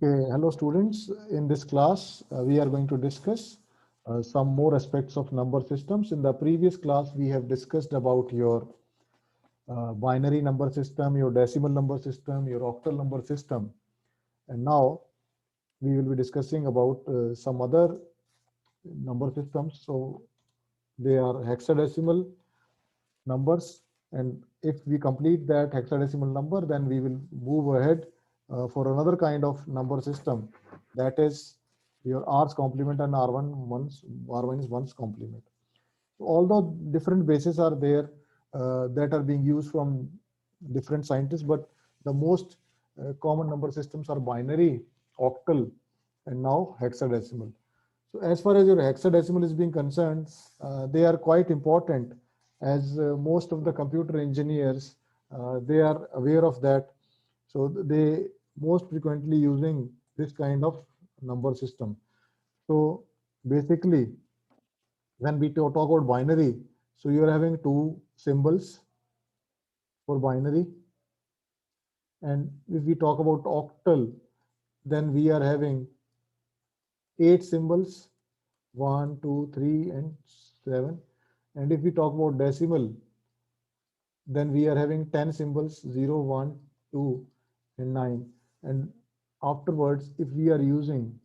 Okay, hello students. In this class, we are going to discuss some more aspects of number systems. In the previous class, we have discussed about your binary number system, your decimal number system, your octal number system. And now we will be discussing about some other number systems. So they are hexadecimal numbers. And if we complete that hexadecimal number, then we will move ahead for another kind of number system, that is your r's complement and r1 is one's complement. So although different bases are there that are being used from different scientists, but the most common number systems are binary, octal, and now hexadecimal. So as far as your hexadecimal is being concerned, they are quite important, as most of the computer engineers, they are aware of that. So they most frequently using this kind of number system. So basically, when we talk about binary, so you are having two symbols for binary. And if we talk about octal, then we are having 8 symbols, 1, 2, 3, and 7. And if we talk about decimal, then we are having 10 symbols, 0, 1, 2, and 9. And afterwards, if we are using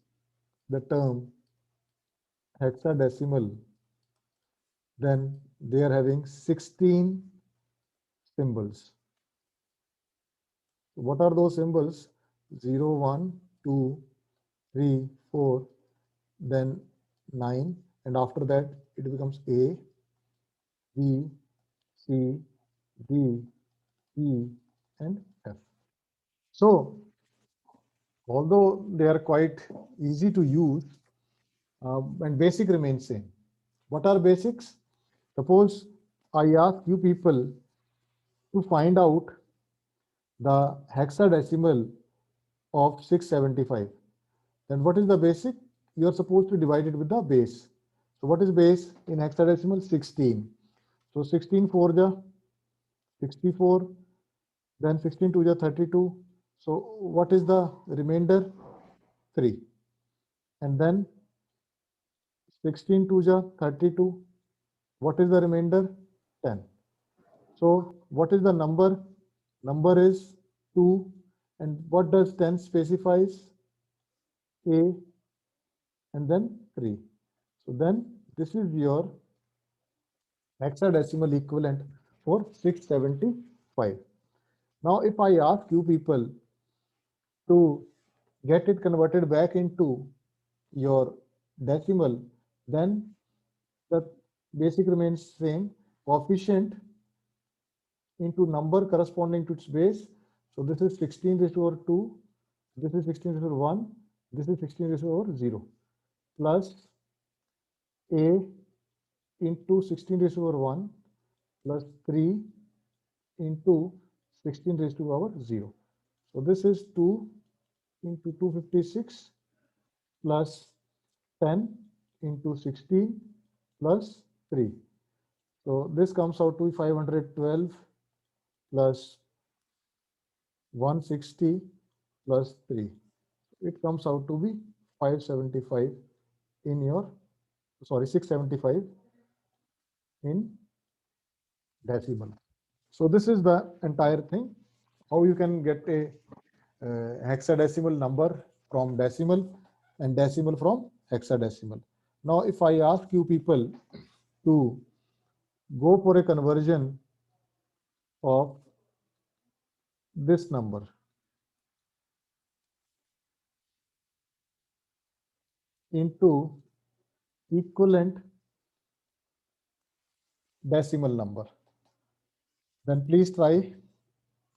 the term hexadecimal, then they are having 16 symbols. What are those symbols? 0, 1, 2, 3, 4, then 9, and after that it becomes A, B, C, D, E, and F. So although they are quite easy to use, and basic remains same. What are basics? Suppose I ask you people to find out the hexadecimal of 675. Then what is the basic? You are supposed to divide it with the base. So what is base in hexadecimal? 16. So 16 4 ja 64, then 16 2 ja 32. So what is the remainder? 3. And then 16 2 ja 32. What is the remainder? 10. So what is the number? Number is 2. And what does 10 specifies? A, and then 3. So then this is your hexadecimal equivalent for 675. Now if I ask you people to get it converted back into your decimal, then the basic remains same. Coefficient into number corresponding to its base. So this is 16 raised to over 2, this is 16 raised to over 1, this is 16 raised to over 0, plus A into 16 raised to over 1 plus 3 into 16 raised to the power 0. So this is 2 into 256 plus 10 into 16 plus 3. So this comes out to 512 plus 160 plus 3. It comes out to be 575 in your, sorry, 675 in decimal. So this is the entire thing, how you can get a hexadecimal number from decimal and decimal from hexadecimal. Now, if I ask you people to go for a conversion of this number into equivalent decimal number, then please try.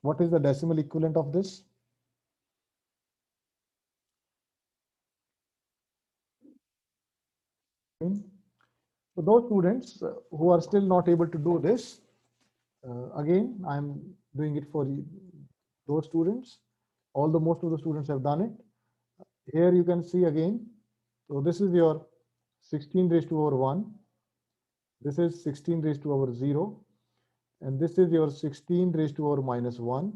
What is the decimal equivalent of this? So those students who are still not able to do this, again, I'm doing it for those students. Although most of the students have done it. Here you can see again. So this is your 16 raised to over 1. This is 16 raised to over 0. And this is your 16 raised to over minus 1.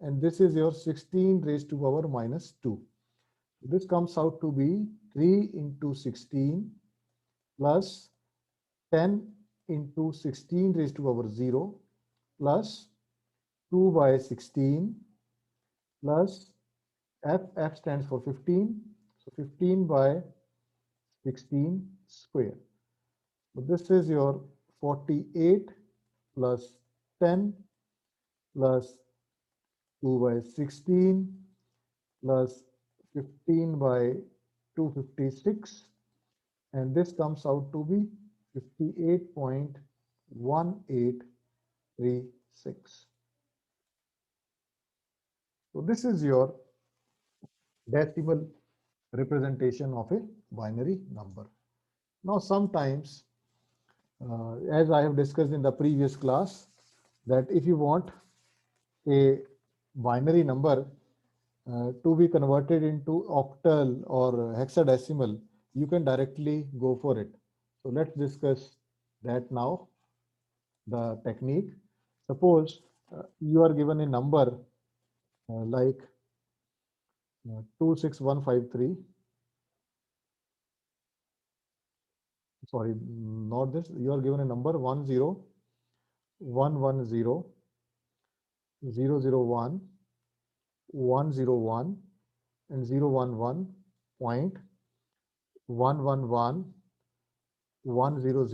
And this is your 16 raised to power minus 2. This comes out to be 3 into 16 plus 10 into 16 raised to power 0 plus 2 by 16 plus f stands for 15. So 15 by 16 square. So this is your 48 plus 10 plus 2 by 16 plus 15 by 256, and this comes out to be 58.1836. So this is your decimal representation of a binary number. Now sometimes, as I have discussed in the previous class, that if you want a binary number to be converted into octal or hexadecimal, you can directly go for it. So let's discuss that now, the technique. Suppose you are given a number like 26153. Sorry, not this. You are given a number 10110 001 101 and 011.111 100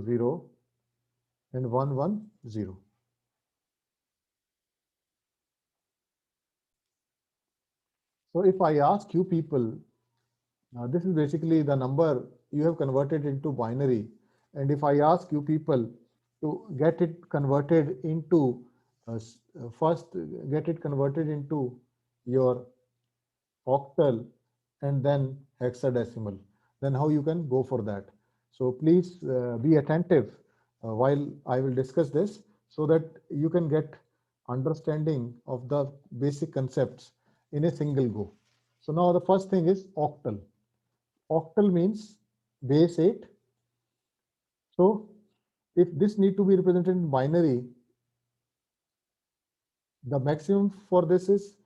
000 and 110. So if I ask you people, this is basically the number you have converted into binary. And if I ask you people to get it converted into, first get it converted into your octal and then hexadecimal, then how you can go for that. So please be attentive while I will discuss this, so that you can get understanding of the basic concepts in a single go. So now the first thing is octal. Octal means base 8. So if this need to be represented in binary, the maximum for this is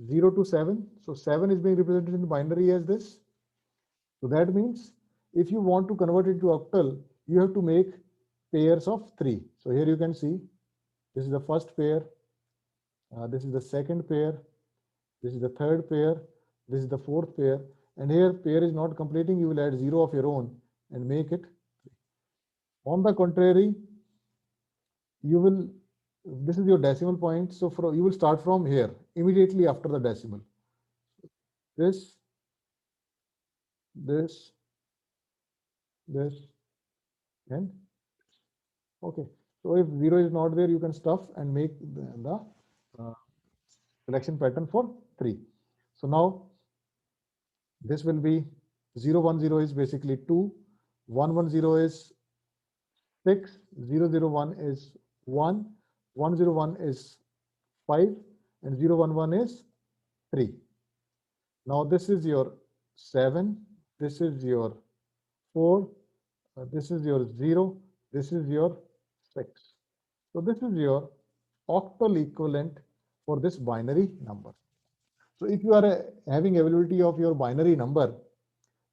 0 to 7. So 7 is being represented in binary as this. So that means if you want to convert it to octal, you have to make pairs of 3. So here you can see this is the first pair, this is the second pair, this is the third pair, this is the fourth pair, and here pair is not completing, you will add 0 of your own and make it 3. On the contrary, you will, this is your decimal point, so you will start from here immediately after the decimal. This, this, this, and okay. So if 0 is not there, you can stuff and make the selection pattern for 3. So now this will be 010 is basically 2, 110 is 6, 001 is 1, 101 is 5, and 011 is 3. Now this is your 7, this is your 4, this is your 0, this is your 6. So this is your octal equivalent for this binary number. So if you are having availability of your binary number,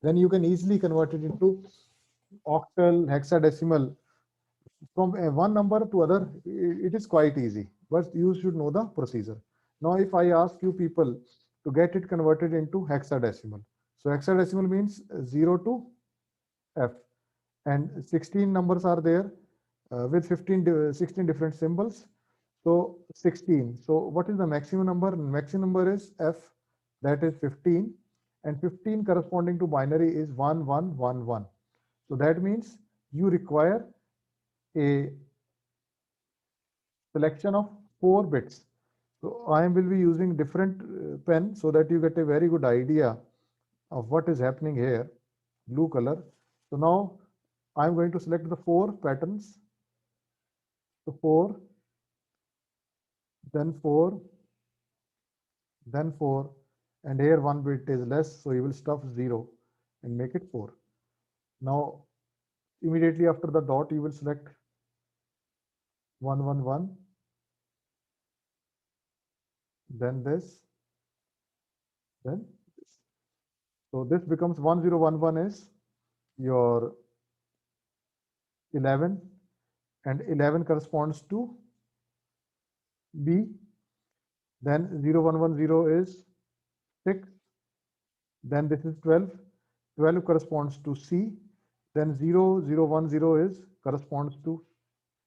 then you can easily convert it into octal, hexadecimal. From one number to other, it is quite easy, but you should know the procedure. Now, if I ask you people to get it converted into hexadecimal, so hexadecimal means 0 to F, and 16 numbers are there with 16 different symbols. So 16. So what is the maximum number? Maximum number is F, that is 15, and 15 corresponding to binary is 1111. So that means you require a selection of 4 bits. So I will be using different pen so that you get a very good idea of what is happening here, blue color. So now I'm going to select the 4 patterns. So 4, then 4, then 4, and here 1 bit is less, so you will stuff 0 and make it 4. Now immediately after the dot you will select 111, then this, then so this becomes 1011 is your 11 and 11 corresponds to B. Then 0110 is 6. Then this is 12. 12 corresponds to C. Then 0010 is corresponds to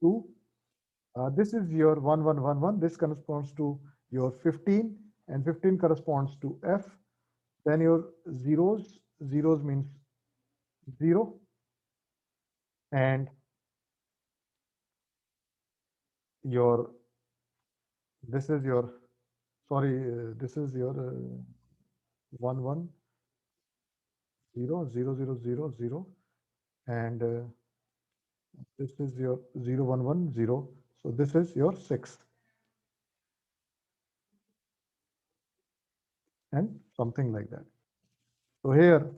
2. This is your 1111. This corresponds to your 15 and 15 corresponds to F. Then your zeros means 0 and your this is your sorry this is your 110 000 and this is your 0110. So this is your 6 and something like that. So here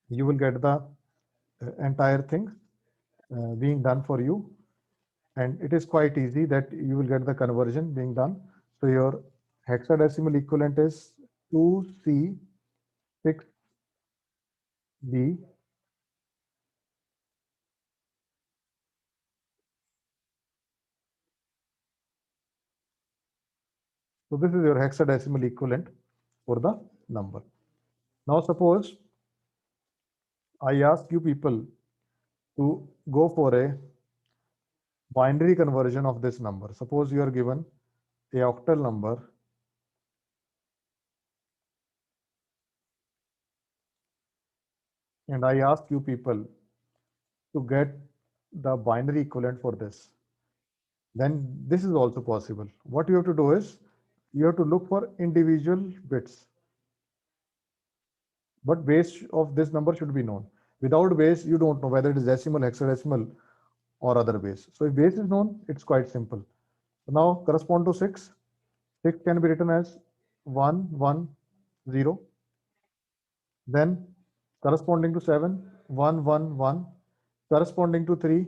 you will get the entire thing being done for you, and it is quite easy that you will get the conversion being done. So your hexadecimal equivalent is 2C6B. So this is your hexadecimal equivalent for the number. Now suppose I ask you people to go for a binary conversion of this number. Suppose you are given a octal number and I ask you people to get the binary equivalent for this. Then this is also possible. What you have to do is you have to look for individual bits, but base of this number should be known. Without base, you don't know whether it is decimal, hexadecimal, or other base. So if base is known, it's quite simple. So now correspond to 6. 6 can be written as 1, 1, 0. Then corresponding to 7, 1, 1, 1. Corresponding to 3,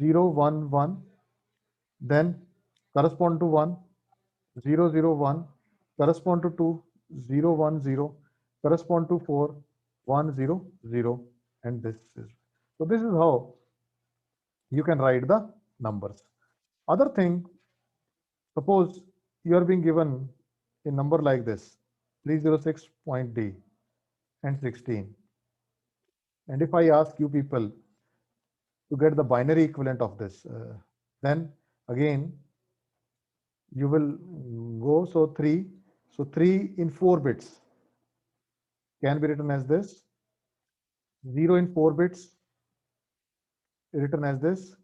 0, 1, 1. Then correspond to 1, 0, 0, 1. Correspond to 2, 0, 1, 0. Correspond to 4, 1, 0, 0. And this is so this is how you can write the numbers. Other thing, suppose you are being given a number like this 306.d and 16. And if I ask you people to get the binary equivalent of this, then again you will go. So 3. So 3 in 4 bits can be written as this. 0 in 4 bits written as this.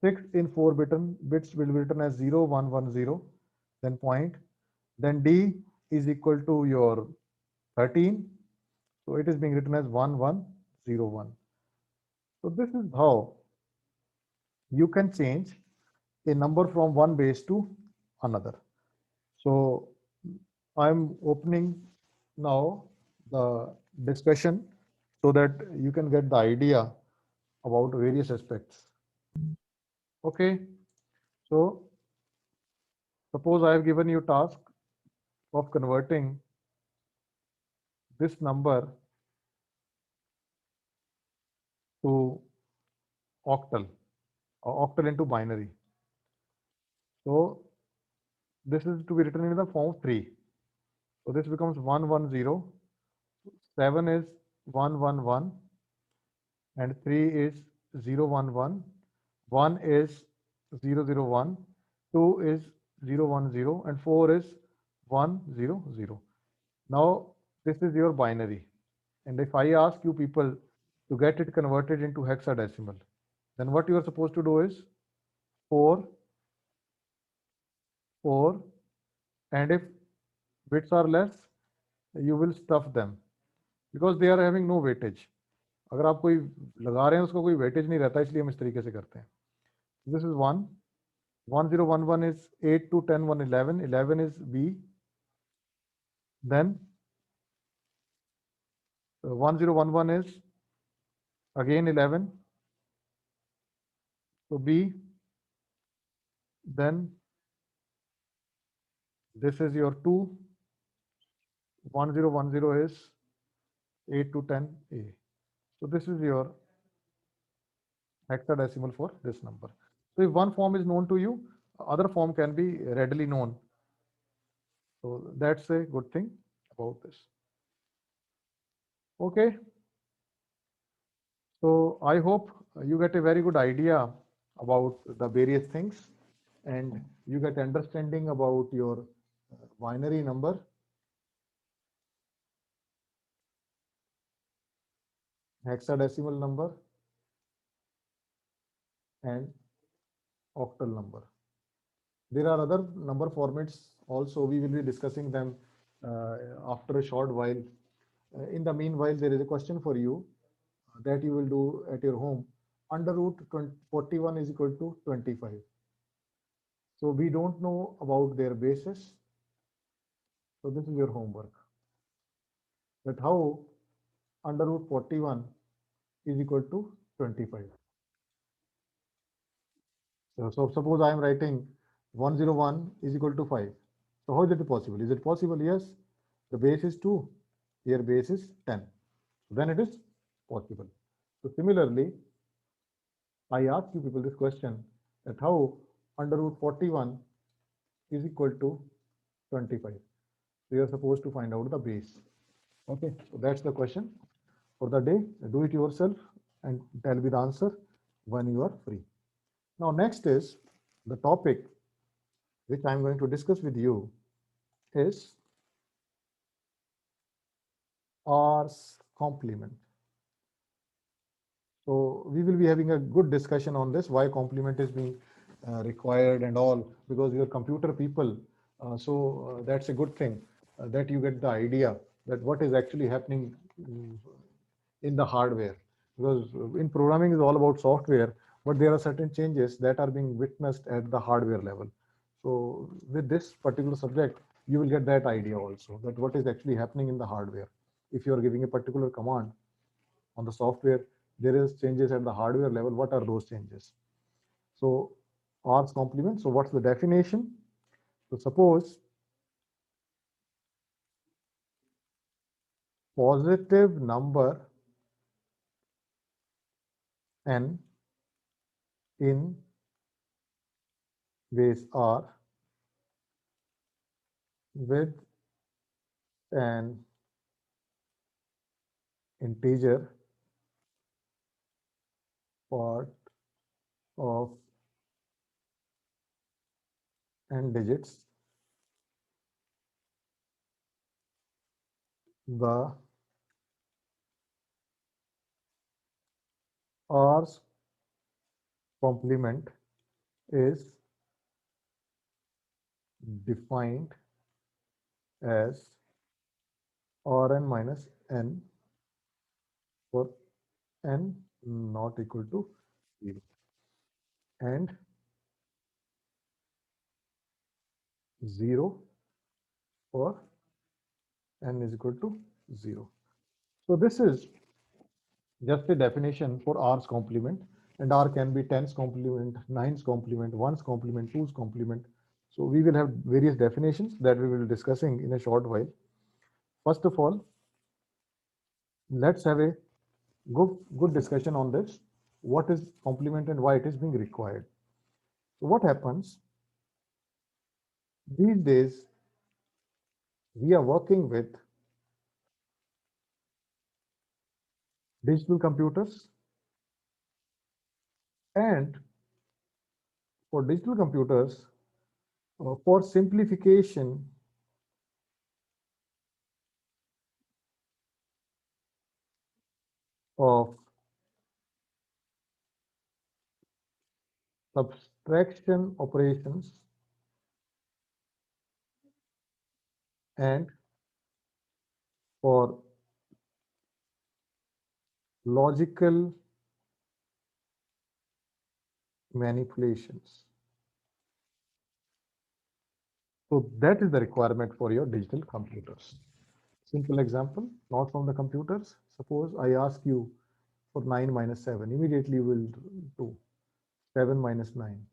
6 in 4 bits will be written as 0, 1, 1, 0. Then point. Then D is equal to your 13. So it is being written as 1, 1, 0, 1. So this is how you can change a number from one base to another. So I'm opening now the discussion so that you can get the idea about various aspects. Okay, so suppose I have given you task of converting this number to octal, or octal into binary. So this is to be written in the form of 3. So this becomes 1, 1, 0. 7 is 1, 1, 1. And 3 is 0, 1, 1. 1 is 0, 0, 1. 2 is 0, 1, 0. And 4 is 1, 0, 0. Now this is your binary. And if I ask you people to get it converted into hexadecimal, then what you are supposed to do is 4, 4. And if bits are less, you will stuff them because they are having no weightage. अगर आप कोई लगा रहे हैं उसका कोई weightage नहीं रहता, इसलिए हम इस तरीके से करते हैं. This is 1. 1011 is 8 to 10, 1, 11. 11 is B. Then 1011 is again 11. So B. Then this is your 2. 1010 is 8 to 10A. So this is your hexadecimal for this number. So if one form is known to you, other form can be readily known. So that's a good thing about this. Okay. So I hope you get a very good idea about the various things and you get understanding about your binary number, hexadecimal number, and octal number. There are other number formats also. We will be discussing them after a short while. In the meanwhile, there is a question for you that you will do at your home. Under root 41 is equal to 25. So we don't know about their basis. So this is your homework. That how under root 41 is equal to 25. So suppose I am writing 101 is equal to 5. So how is it possible? Is it possible? Yes. The base is 2. Here base is 10. Then it is possible. So similarly, I ask you people this question that how under root 41 is equal to 25. So you are supposed to find out the base. Okay, so that's the question for the day. Do it yourself and tell me the answer when you are free. Now next is the topic which I'm going to discuss with you is R's complement. So we will be having a good discussion on this, why complement is being required and all, because you're computer people. That's a good thing that you get the idea that what is actually happening in the hardware. Because in programming is all about software, but there are certain changes that are being witnessed at the hardware level. So with this particular subject, you will get that idea also, that what is actually happening in the hardware. If you are giving a particular command on the software, there is changes at the hardware level. What are those changes? So R's complement. So what's the definition? So suppose positive number n in base R with an integer part of n digits, the R's complement is defined as Rn minus n for n not equal to 0 and 0 for n is equal to 0. So this is just a definition for R's complement, and R can be 10's complement, 9's complement, 1's complement, 2's complement. So we will have various definitions that we will be discussing in a short while. First of all, let's have a good discussion on this. What is complement and why it is being required? So what happens these days? We are working with digital computers, and for digital computers, for simplification of subtraction operations and for logical manipulations. So that is the requirement for your digital computers. Simple example, not from the computers. Suppose I ask you for 9 minus 7, immediately you will do 7 minus 9.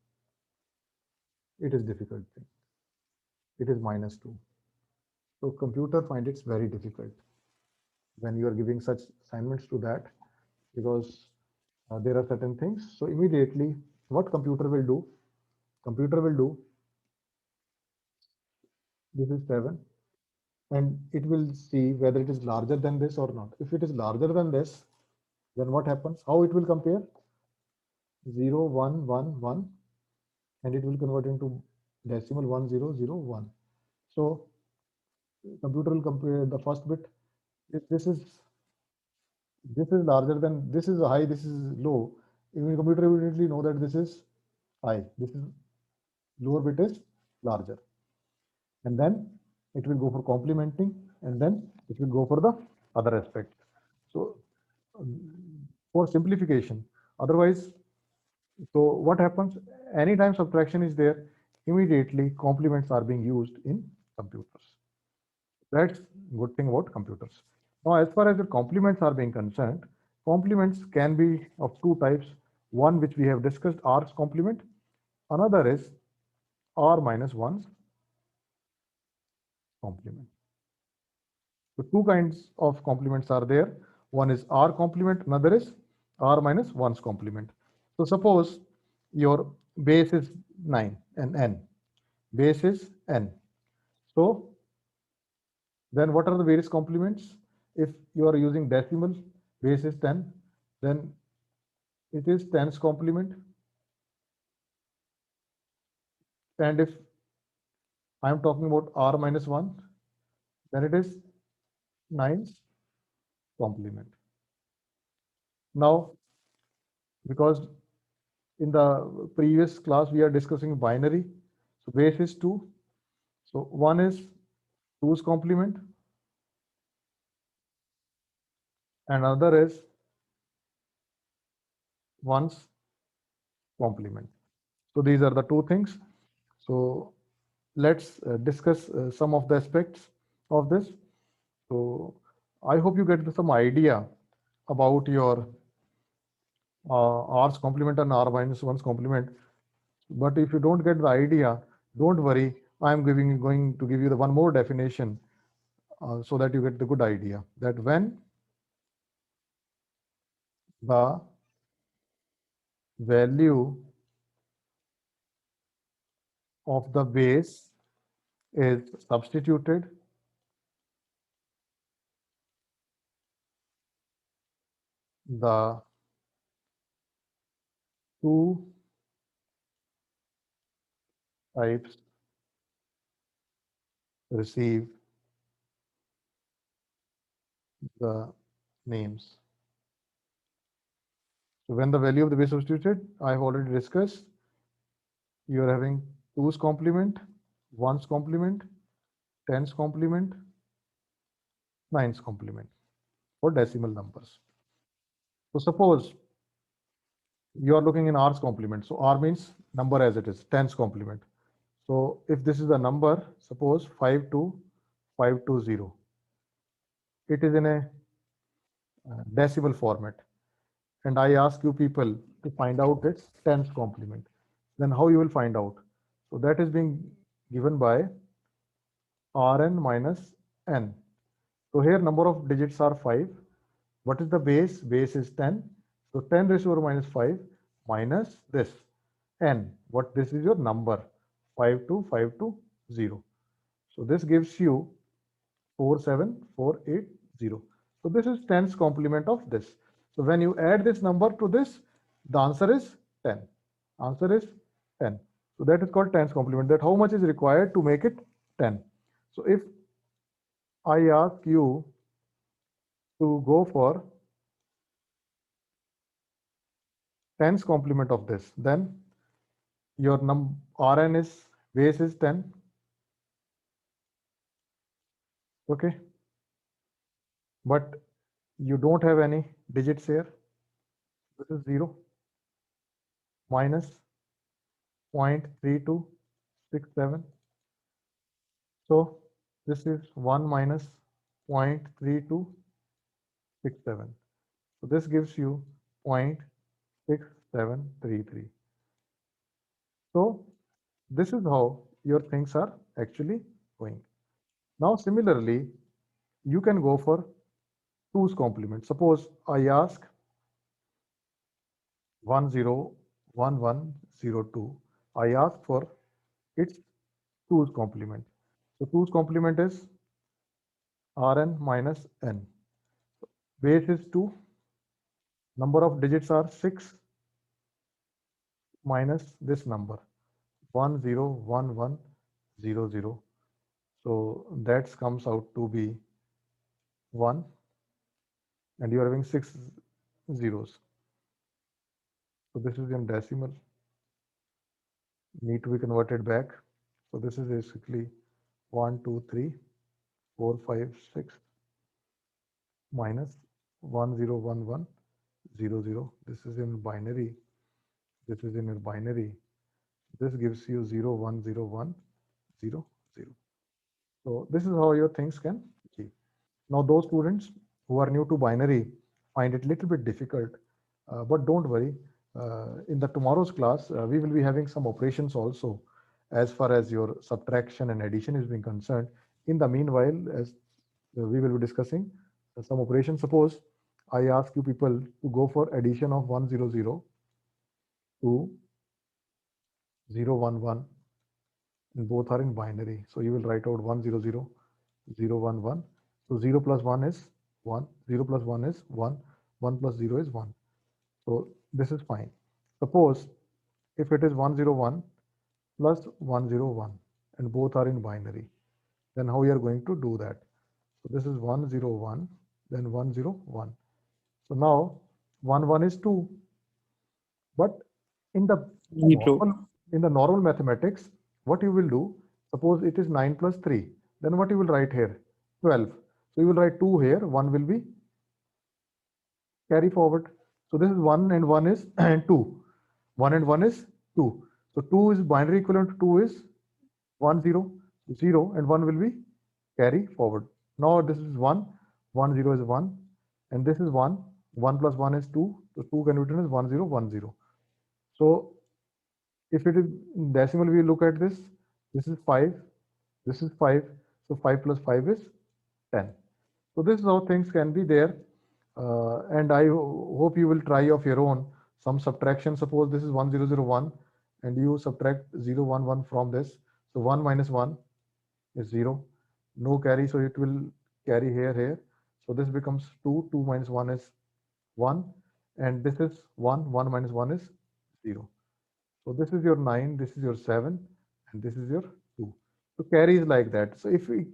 It is difficult thing. It is minus 2. So computer find it's very difficult when you are giving such assignments to that, because there are certain things. So immediately what computer will do, this is 7, and it will see whether it is larger than this or not. If it is larger than this, then what happens? How it will compare? 0, 1, 1, 1, and it will convert into decimal 1, 0, 0, 1. So computer will compare the first bit. If this is larger than, this is high, this is low, even computer will immediately know that this is high, this is lower bit is larger, and then it will go for complementing, and then it will go for the other aspect. So for simplification, otherwise, so what happens anytime subtraction is there, immediately complements are being used in computers. That's good thing about computers. Now, as far as the complements are being concerned, complements can be of two types. One which we have discussed, R's complement. Another is R minus 1's complement. So two kinds of complements are there. One is R complement, another is R minus 1's complement. So suppose your base is 9 and n. Base is n. So then what are the various complements? If you are using decimal, base is 10, then it is 10's complement. And if I am talking about R minus 1, then it is 9's complement. Now, because in the previous class we are discussing binary, so base is 2. So one is 2's complement, and another is 1's complement. So these are the two things. So let's discuss some of the aspects of this. So I hope you get some idea about your R's complement and R minus 1's complement. But if you don't get the idea, don't worry. I'm going to give you the one more definition so that you get the good idea that when the value of the base is substituted, the two types receive the names. So when the value of the base is substituted, I have already discussed, you are having 2's complement, 1's complement, 10's complement, 9's complement for decimal numbers. So suppose you are looking in R's complement. So R means number as it is, 10's complement. So if this is the number, suppose 52520, it is in a decimal format. And I ask you people to find out its 10's complement. Then how you will find out? So that is being given by Rn minus n. So here number of digits are 5. What is the base? Base is 10. So 10 raised to the power minus 5 minus this n. What this is your number? 52520. So this gives you 47480. So this is 10's complement of this. So when you add this number to this, the answer is 10. Answer is 10. So that is called 10's complement. That how much is required to make it 10. So if I ask you to go for 10's complement of this, then your Rn is base is 10. Okay. But you don't have any digits here. This is 0 minus 0.3267. So this is 1 minus 0.3267. So this gives you 0.6733. So this is how your things are actually going. Now similarly, you can go for 2's complement. Suppose I ask 101102. I ask for its 2's complement. So 2's complement is Rn minus n. Base is 2. Number of digits are 6 minus this number 101100. So that comes out to be 1, and you are having 6 zeros. So this is in decimal, need to be converted back. So this is basically 1, 2, 3, 4, 5, 6 minus 101100. This is in binary. This is in a binary. This gives you 010100. So this is how your things can be. Now those students who are new to binary find it a little bit difficult, but don't worry. In the tomorrow's class, we will be having some operations also as far as your subtraction and addition is being concerned. In the meanwhile, as we will be discussing some operations. Suppose I ask you people to go for addition of 100 to 011, and both are in binary. So you will write out 100, 011. So 0 plus 1 is 1, 0 plus 1 is 1, 1 plus 0 is 1. So this is fine. Suppose if it is 101 plus 101 and both are in binary, then how we are going to do that? So this is 101, then 101. So now 1 is 2, but in the normal mathematics, what you will do, suppose it is 9 plus 3, then what you will write here? 12. So you will write 2 here, 1 will be carry forward. So this is 1 and 1 is 2. 1 and 1 is 2. So 2 is binary equivalent to 2 is 1, 0, 0 and 1 will be carry forward. Now this is 1, 1, 0 is 1, and this is 1, 1 plus 1 is 2, so 2 can be written as 1, 0, 1, 0. So if it is decimal, we look at this, this is 5, this is 5, so 5 plus 5 is 10. So this is how things can be there, and I hope you will try of your own some subtraction. Suppose this is 1001 and you subtract 011 from this, so 1 minus 1 is 0, no carry, so it will carry here, so this becomes 2, 2 minus 1 is 1, and this is 1, 1 minus 1 is 0. So this is your 9, this is your 7, and this is your 2. So carry is like that. So if we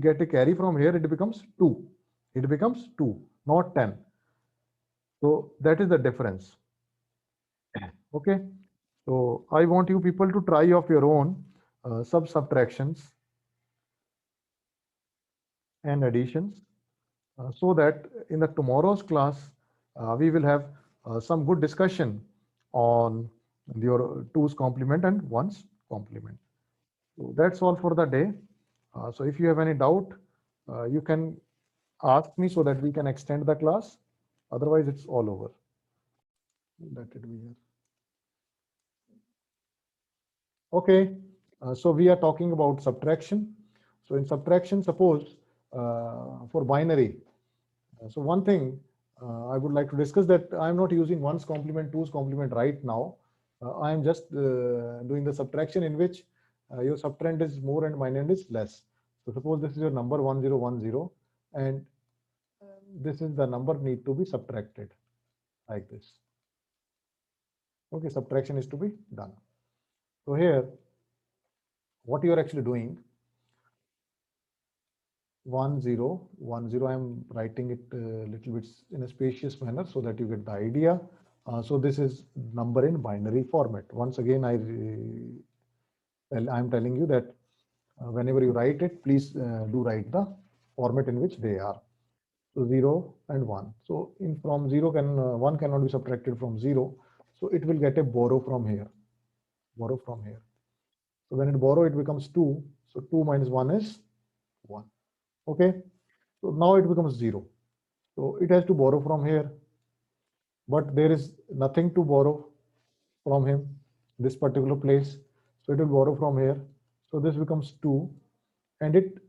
get a carry from here, it becomes 2. It becomes 2, not 10. So that is the difference. Okay. So I want you people to try of your own subtractions and additions, so that in the tomorrow's class, we will have some good discussion on your 2's complement and 1's complement. So that's all for the day. So if you have any doubt, you can ask me so that we can extend the class. Otherwise, it's all over. Let it be here. Okay, so we are talking about subtraction. So in subtraction, suppose for binary. So one thing I would like to discuss, that I'm not using 1's complement, 2's complement right now. I am just doing the subtraction in which your subtrahend is more and minand is less. So suppose this is your number 1010, and this is the number need to be subtracted like this. Okay, subtraction is to be done. So here, what you are actually doing, 1010, I'm writing it a little bit in a spacious manner so that you get the idea. So this is number in binary format. Once again, I'm telling you that whenever you write it, please do write the format in which they are. So 0 and 1. So from 0 1 cannot be subtracted from 0. So it will get a borrow from here. Borrow from here. So when it borrow, it becomes 2. So 2 minus 1 is 1. Okay. So now it becomes 0. So it has to borrow from here. But there is nothing to borrow from him, this particular place. So it will borrow from here. So this becomes 2. And it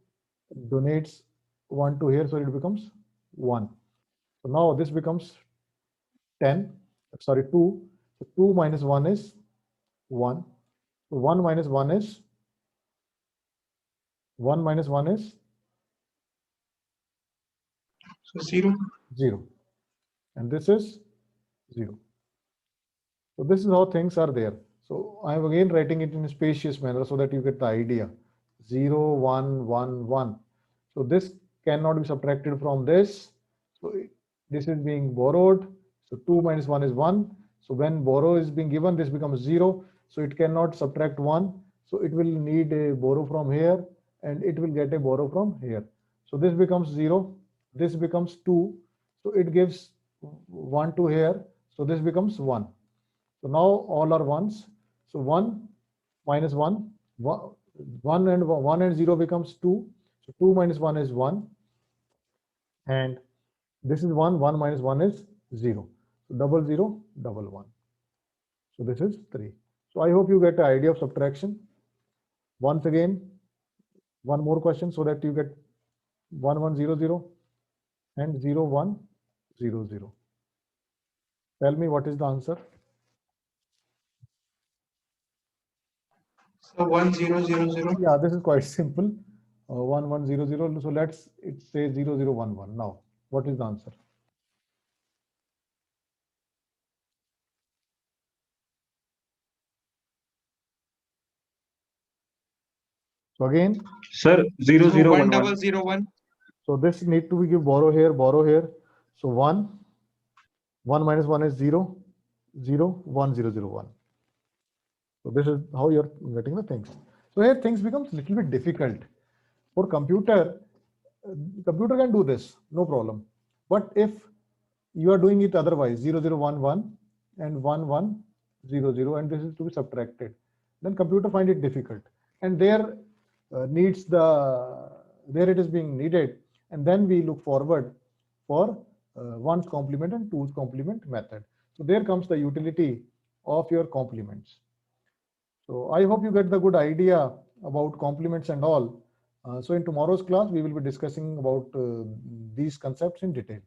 donates 1 to here, so it becomes 1. So now this becomes 10, sorry, 2. So 2 minus 1 is 1. So 1 minus 1 is 1 minus 1 is So 0. 0. And this is 0. So this is how things are there. So I am again writing it in a spacious manner so that you get the idea. 0, 1, 1, 1. So this cannot be subtracted from this. So this is being borrowed. So 2 minus 1 is 1. So when borrow is being given, this becomes 0. So it cannot subtract 1. So it will need a borrow from here and it will get a borrow from here. So this becomes 0. This becomes 2. So it gives 1 to here. So this becomes 1. So now all are ones. So 1 minus 1, 1 and 1 and 0 becomes 2. So 2 minus 1 is 1. And this is 1, 1 minus 1 is 0. So double 0, double 1. So this is 3. So I hope you get the idea of subtraction. Once again, one more question so that you get 1, 1, 0, 0 and 0, 1, 0, 0. Tell me what is the answer. So 1 0 0 0. Yeah, this is quite simple. 1 1 0 0. So let's it say 0 0 1 1. Now, what is the answer? So again, Sir, 0 So 0 1 1 double 1. 0 1. so this need to be give borrow here, borrow here. So 1, 1 minus 1 is 0, 0, 1 0 0 1. So this is how you're getting the things. So here things becomes little bit difficult. For computer, computer can do this, no problem. But if you are doing it otherwise, 0 0 1 1 and 1 1 0 0, and this is to be subtracted, then computer find it difficult. And there needs the, there it is being needed. And then we look forward for one's complement and two's complement method. So there comes the utility of your complements. So I hope you get the good idea about complements and all. So in tomorrow's class, we will be discussing about these concepts in detail.